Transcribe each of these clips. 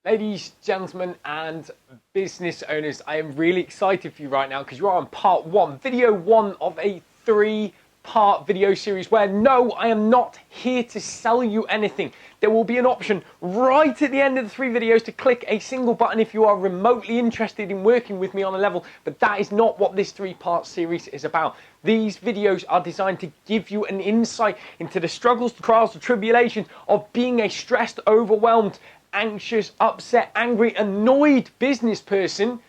Ladies, gentlemen, and business owners, I am really excited for you right now because you are on part one, video one of a three-part video series where no, I am not here to sell you anything. There will be an option right at the end of the three videos to click a single button if you are remotely interested in working with me on a level, but that is not what this three-part series is about. These videos are designed to give you an insight into the struggles, the trials, the tribulations of being a stressed, overwhelmed, anxious, upset, angry, annoyed business person,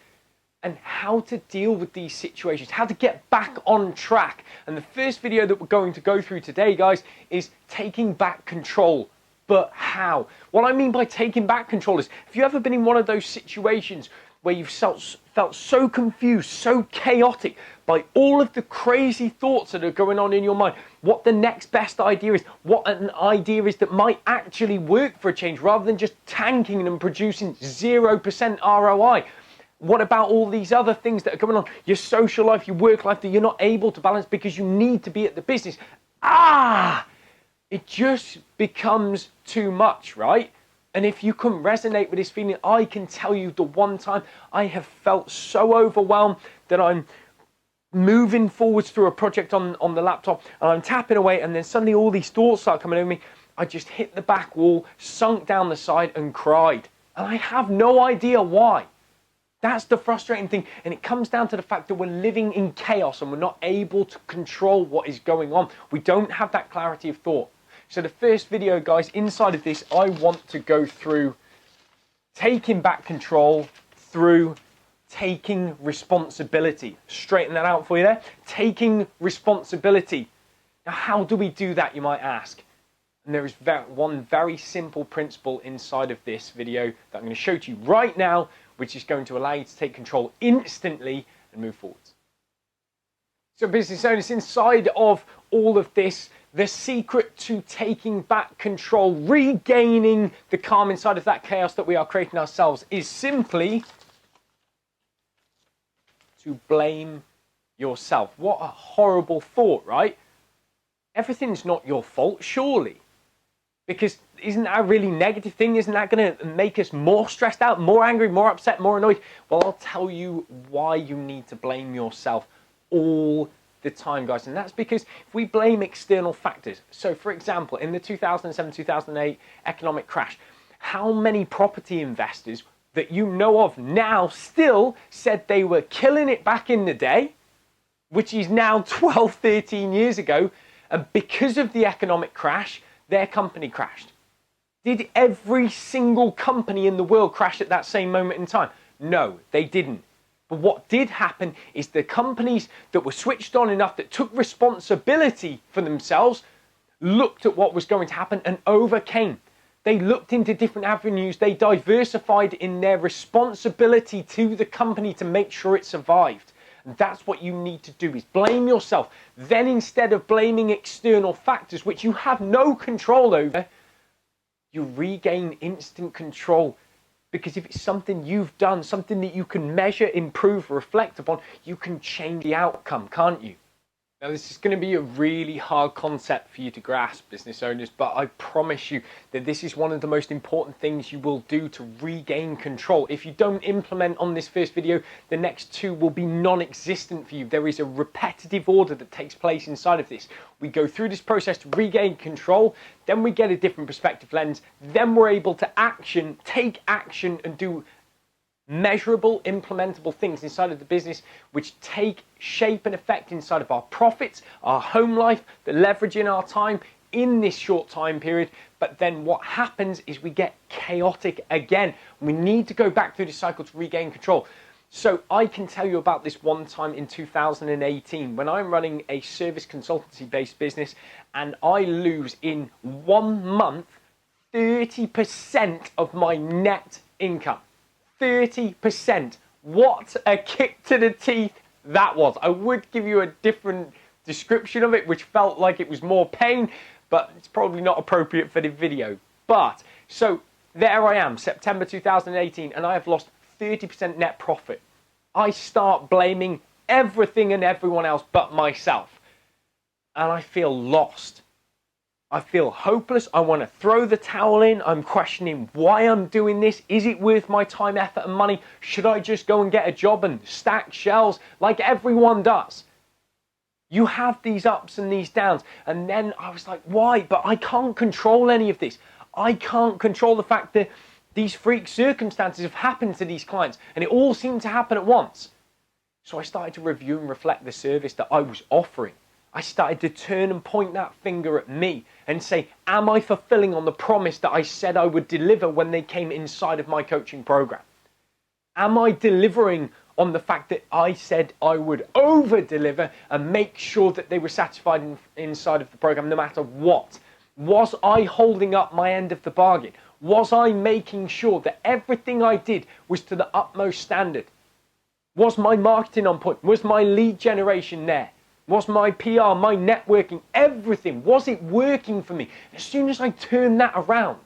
and how to deal with these situations, how to get back on track. And the first video that we're going to go through today, guys, is taking back control. But how? What I mean by taking back control is, have you ever been in one of those situations where you've felt so confused, so chaotic by all of the crazy thoughts that are going on in your mind, what the next best idea is, what an idea is that might actually work for a change, rather than just tanking and producing 0% ROI? What about all these other things that are going on, your social life, your work life, that you're not able to balance because you need to be at the business? It just becomes too much, right? And if you can resonate with this feeling, I can tell you the one time I have felt so overwhelmed that I'm moving forwards through a project on the laptop and I'm tapping away, and then suddenly all these thoughts start coming over me. I just hit the back wall, sunk down the side and cried. And I have no idea why. That's the frustrating thing. And it comes down to the fact that we're living in chaos and we're not able to control what is going on. We don't have that clarity of thought. So the first video, guys, inside of this, I want to go through taking back control through taking responsibility. Straighten that out for you there. Taking responsibility. Now, how do we do that, you might ask? And there is one very simple principle inside of this video that I'm going to show to you right now, which is going to allow you to take control instantly and move forwards. So business owners, inside of all of this, the secret to taking back control, regaining the calm inside of that chaos that we are creating ourselves, is simply to blame yourself. What a horrible thought, right? Everything's not your fault, surely. Because isn't that a really negative thing? Isn't that going to make us more stressed out, more angry, more upset, more annoyed? Well, I'll tell you why you need to blame yourself all the time, guys. And that's because if we blame external factors, so for example, in the 2007-2008 economic crash, how many property investors that you know of now still said they were killing it back in the day, which is now 12, 13 years ago, and because of the economic crash, their company crashed? Did every single company in the world crash at that same moment in time? No, they didn't. But what did happen is the companies that were switched on enough, that took responsibility for themselves, looked at what was going to happen and overcame. They looked into different avenues. They diversified in their responsibility to the company to make sure it survived. And that's what you need to do, is blame yourself. Then instead of blaming external factors, which you have no control over, you regain instant control. Because if it's something you've done, something that you can measure, improve, reflect upon, you can change the outcome, can't you? Now, this is going to be a really hard concept for you to grasp, business owners, but I promise you that this is one of the most important things you will do to regain control. If you don't implement on this first video, the next two will be non-existent for you. There is a repetitive order that takes place inside of this. We go through this process to regain control, then we get a different perspective lens, then we're able to take action and do measurable, implementable things inside of the business which take shape and effect inside of our profits, our home life, the leverage in our time in this short time period. But then what happens is we get chaotic again. We need to go back through the cycle to regain control. So I can tell you about this one time in 2018 when I'm running a service consultancy based business and I lose in 1 month 30% of my net income. 30%. What a kick to the teeth that was. I would give you a different description of it, which felt like it was more pain, but it's probably not appropriate for the video. But, so there I am, September 2018, and I have lost 30% net profit. I start blaming everything and everyone else but myself. And I feel lost. I feel hopeless. I want to throw the towel in. I'm questioning why I'm doing this. Is it worth my time, effort, and money? Should I just go and get a job and stack shelves like everyone does? You have these ups and these downs. And then I was like, why? But I can't control any of this. I can't control the fact that these freak circumstances have happened to these clients, and it all seemed to happen at once. So I started to review and reflect the service that I was offering. I started to turn and point that finger at me and say, am I fulfilling on the promise that I said I would deliver when they came inside of my coaching program? Am I delivering on the fact that I said I would over-deliver and make sure that they were satisfied inside of the program no matter what? Was I holding up my end of the bargain? Was I making sure that everything I did was to the utmost standard? Was my marketing on point? Was my lead generation there? Was my PR, my networking, everything, was it working for me? As soon as I turned that around,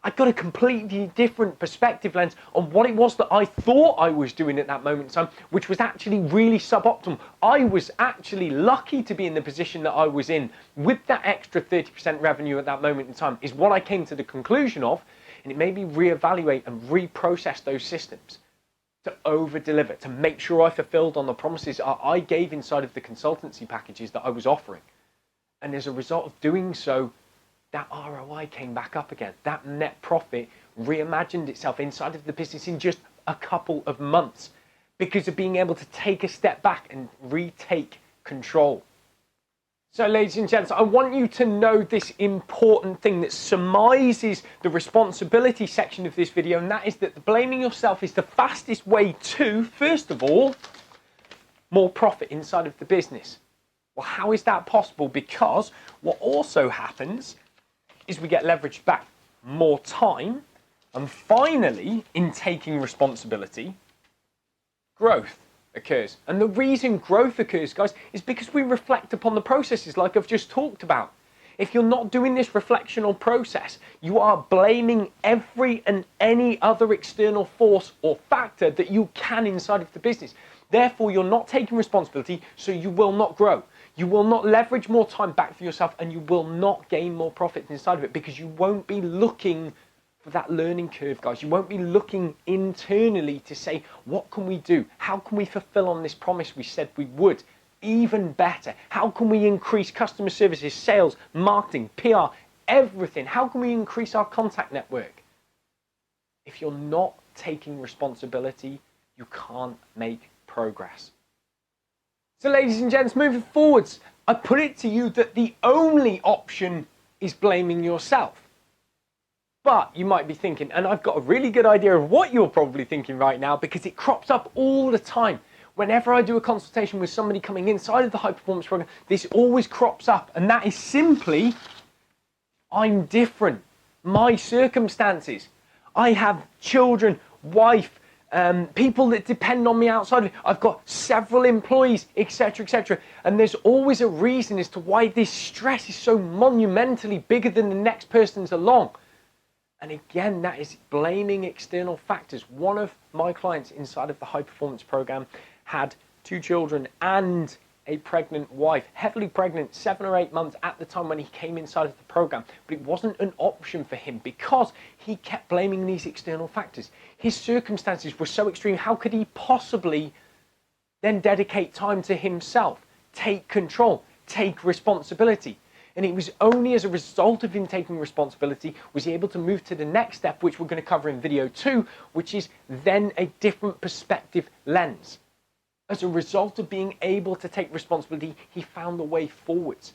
I got a completely different perspective lens on what it was that I thought I was doing at that moment in time, which was actually really suboptimal. I was actually lucky to be in the position that I was in with that extra 30% revenue at that moment in time, is what I came to the conclusion of, and it made me reevaluate and reprocess those systems to over-deliver, to make sure I fulfilled on the promises I gave inside of the consultancy packages that I was offering. And as a result of doing so, that ROI came back up again. That net profit reimagined itself inside of the business in just a couple of months because of being able to take a step back and retake control. So ladies and gents, I want you to know this important thing that surmises the responsibility section of this video, and that is that blaming yourself is the fastest way to, first of all, more profit inside of the business. Well, how is that possible? Because what also happens is we get leveraged back more time, and finally, in taking responsibility, growth occurs. And the reason growth occurs, guys, is because we reflect upon the processes like I've just talked about. If you're not doing this reflectional process, you are blaming every and any other external force or factor that you can inside of the business. Therefore, you're not taking responsibility, so you will not grow. You will not leverage more time back for yourself, and you will not gain more profit inside of it because you won't be looking for that learning curve, guys. You won't be looking internally to say, what can we do? How can we fulfill on this promise we said we would? Even better. How can we increase customer services, sales, marketing, PR, everything? How can we increase our contact network? If you're not taking responsibility, you can't make progress. So ladies and gents, moving forwards, I put it to you that the only option is blaming yourself. But you might be thinking, and I've got a really good idea of what you're probably thinking right now because it crops up all the time. Whenever I do a consultation with somebody coming inside of the high performance program, this always crops up, and that is simply, I'm different. My circumstances. I have children, wife, people that depend on me outside of it. I've got several employees, etc., etc. And there's always a reason as to why this stress is so monumentally bigger than the next person's along. And again, that is blaming external factors. One of my clients inside of the high performance program had 2 children and a pregnant wife, heavily pregnant, 7 or 8 months at the time when he came inside of the program. But it wasn't an option for him because he kept blaming these external factors. His circumstances were so extreme. How could he possibly then dedicate time to himself, take control, take responsibility? And it was only as a result of him taking responsibility was he able to move to the next step, which we're going to cover in video 2, which is then a different perspective lens. As a result of being able to take responsibility, he found the way forwards.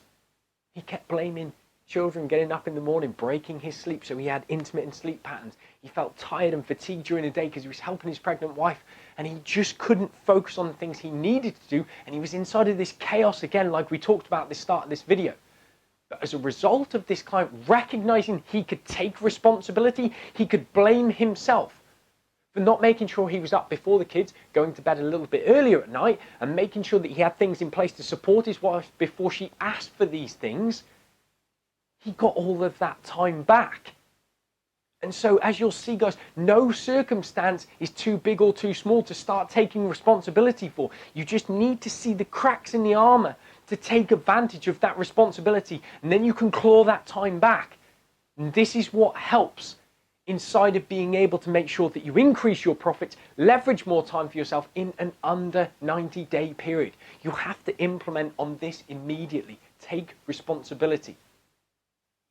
He kept blaming children getting up in the morning, breaking his sleep, so he had intermittent sleep patterns. He felt tired and fatigued during the day because he was helping his pregnant wife, and he just couldn't focus on the things he needed to do, and he was inside of this chaos again, like we talked about at the start of this video. But as a result of this client recognizing he could take responsibility, he could blame himself for not making sure he was up before the kids, going to bed a little bit earlier at night, and making sure that he had things in place to support his wife before she asked for these things. He got all of that time back. And so, as you'll see, guys, no circumstance is too big or too small to start taking responsibility for. You just need to see the cracks in the armor to take advantage of that responsibility, and then you can claw that time back. And this is what helps inside of being able to make sure that you increase your profits, leverage more time for yourself in an under 90-day period. You have to implement on this immediately. Take responsibility.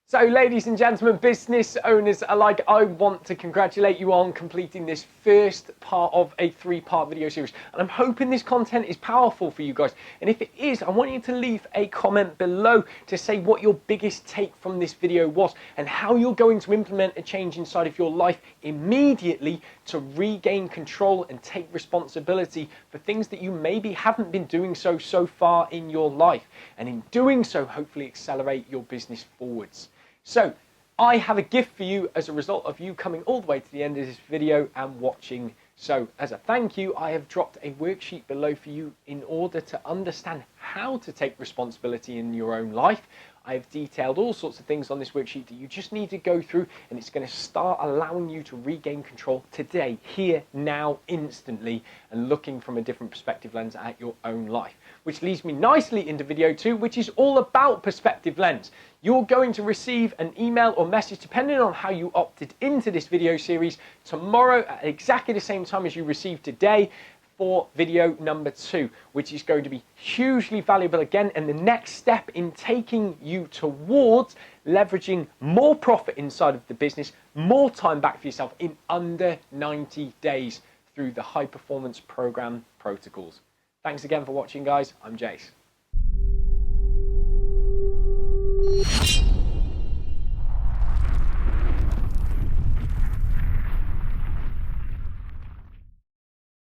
So, ladies and gentlemen, business owners alike, I want to congratulate you on completing this first part of a 3-part video series. And I'm hoping this content is powerful for you guys. And if it is, I want you to leave a comment below to say what your biggest take from this video was and how you're going to implement a change inside of your life immediately to regain control and take responsibility for things that you maybe haven't been doing so far in your life. And in doing so, hopefully accelerate your business forwards. So, I have a gift for you as a result of you coming all the way to the end of this video and watching. So, as a thank you, I have dropped a worksheet below for you in order to understand how to take responsibility in your own life. I have detailed all sorts of things on this worksheet that you just need to go through, and it's going to start allowing you to regain control today, here, now, instantly, and looking from a different perspective lens at your own life. Which leads me nicely into video 2, which is all about perspective lens. You're going to receive an email or message, depending on how you opted into this video series, tomorrow at exactly the same time as you received today, for video number 2, which is going to be hugely valuable again, and the next step in taking you towards leveraging more profit inside of the business, more time back for yourself in under 90 days through the high performance program protocols. Thanks again for watching, guys. I'm Jace.